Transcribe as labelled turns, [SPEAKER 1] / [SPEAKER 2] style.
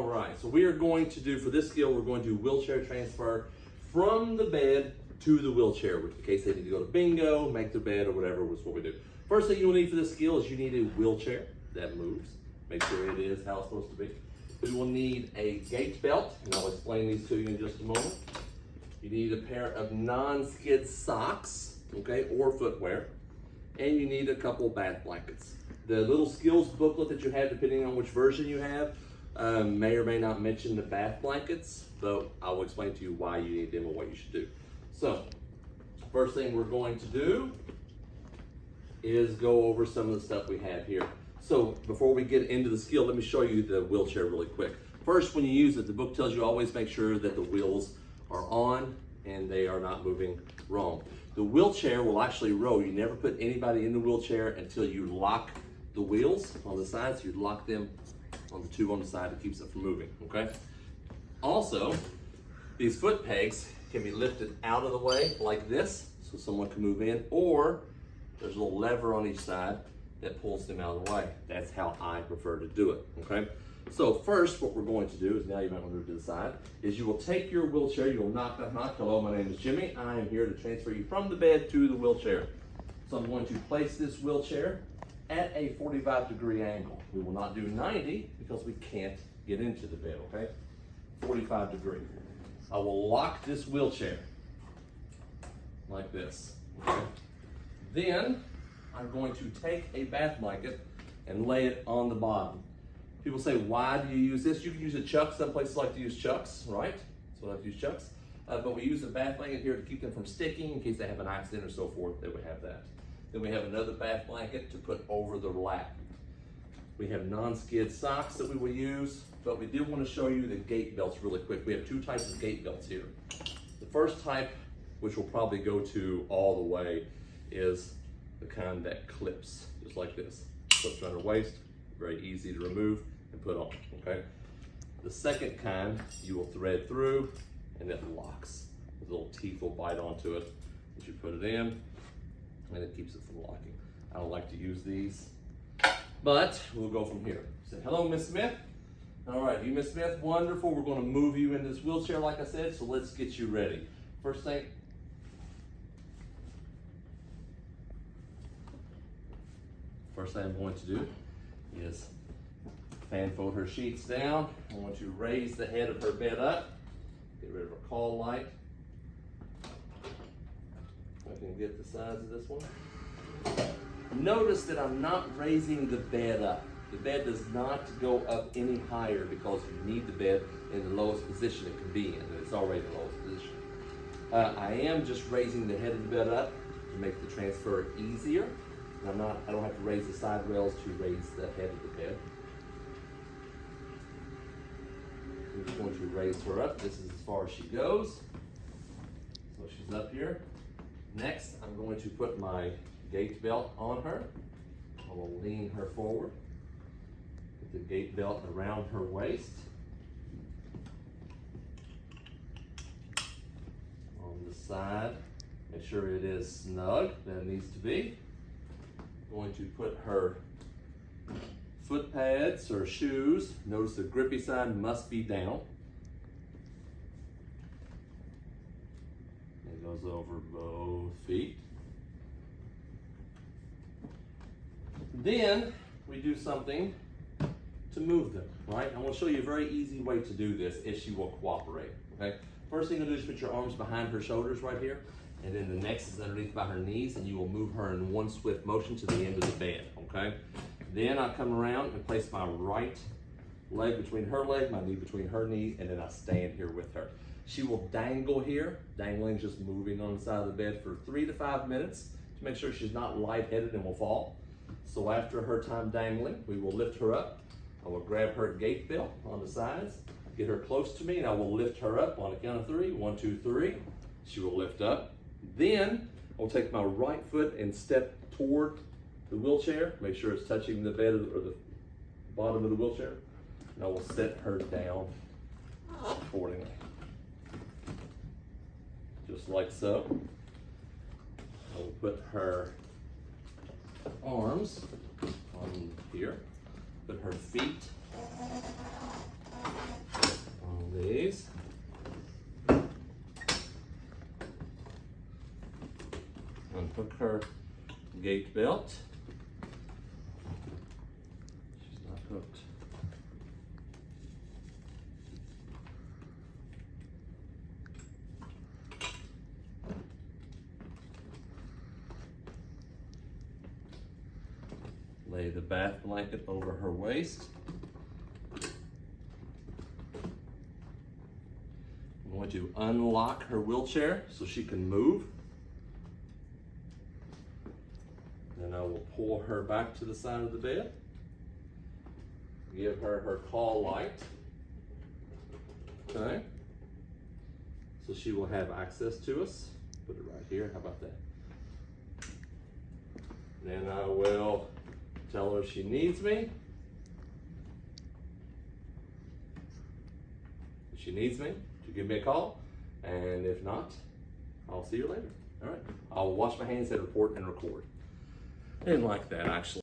[SPEAKER 1] All right, so we are going to do, for this skill, we're going to do wheelchair transfer from the bed to the wheelchair, which in case they need to go to bingo, make their bed, or whatever was what we do. First thing you'll need for this skill is you need a wheelchair that moves. Make sure it is how it's supposed to be. We will need a gait belt, and I'll explain these to you in just a moment. You need a pair of non-skid socks, okay, or footwear, and you need a couple bath blankets. The little skills booklet that you have, depending on which version you have, may or may not mention the bath blankets, but I will explain to you why you need them and what you should do. So, first thing we're going to do is go over some of the stuff we have here. So, before we get into the skill, let me show you the wheelchair really quick. First, when you use it, the book tells you always make sure that the wheels are on and they are not moving wrong. The wheelchair will actually roll. You never put anybody in the wheelchair until you lock the wheels on the sides. So you lock them on the tube on the side. It keeps it from moving, okay? Also, these foot pegs can be lifted out of the way like this so someone can move in, or there's a little lever on each side that pulls them out of the way. That's how I prefer to do it, okay? So first, what we're going to do is, now you might want to move to the side, is you will take your wheelchair, you'll knock, hello, my name is Jimmy. I am here to transfer you from the bed to the wheelchair. So I'm going to place this wheelchair at a 45-degree angle. We will not do 90 because we can't get into the bed, okay? 45 degree. I will lock this wheelchair like this, okay? Then I'm going to take a bath blanket and lay it on the bottom. People say, why do you use this? You can use a chuck. Some places like to use chucks, right? So I like to use chucks. But we use a bath blanket here to keep them from sticking in case they have an accident or so forth. They would have that. Then we have another bath blanket to put over the lap. We have non-skid socks that we will use, but we did want to show you the gait belts really quick. We have two types of gait belts here. The first type, which will probably go to all the way, is the kind that clips, just like this. Clips around the waist, very easy to remove and put on, okay? The second kind, you will thread through and it locks. The little teeth will bite onto it as you put it in, and it keeps it from locking. I don't like to use these, but we'll go from here. Say, hello, Miss Smith. All right, you Miss Smith, wonderful. We're gonna move you in this wheelchair like I said, so let's get you ready. First thing I'm going to do is fan fold her sheets down. I want to raise the head of her bed up, get rid of her call light. I can get the size of this one. Notice that I'm not raising the bed up. The bed does not go up any higher because you need the bed in the lowest position it can be in, and it's already the lowest position. I am just raising the head of the bed up to make the transfer easier. And I don't have to raise the side rails to raise the head of the bed. I'm just going to raise her up. This is as far as she goes. So she's up here. Next, I'm going to put my gait belt on her. I will lean her forward. Put the gait belt around her waist. On the side, make sure it is snug, that it needs to be. Going to put her foot pads or shoes. Notice the grippy side must be down. It goes over both feet. Then we do something to move them, right? I want to show you a very easy way to do this if she will cooperate, okay? First thing you'll do is put your arms behind her shoulders right here. And then the next is underneath by her knees, and you will move her in one swift motion to the end of the bed, okay? Then I come around and place my right leg between her leg, my knee between her knee, and then I stand here with her. She will dangle here. Dangling, just moving on the side of the bed for 3 to 5 minutes to make sure she's not lightheaded and will fall. So after her time dangling, we will lift her up. I will grab her gait belt on the sides, get her close to me, and I will lift her up on a count of 3. 1, 2, 3. She will lift up. Then I'll take my right foot and step toward the wheelchair. Make sure it's touching the bed or the bottom of the wheelchair. And I will set her down accordingly. Just like so. I will put her arms on here. Put her feet Hook her gate belt. She's not hooked. Lay the bath blanket over her waist. I'm going to unlock her wheelchair so she can move. Then I will pull her back to the side of the bed. Give her her call light. Okay. So she will have access to us. Put it right here. How about that? Then I will tell her if she needs me. If she needs me, she'll give me a call. And if not, I'll see you later. All right. I'll wash my hands and report and record. I didn't like that, actually.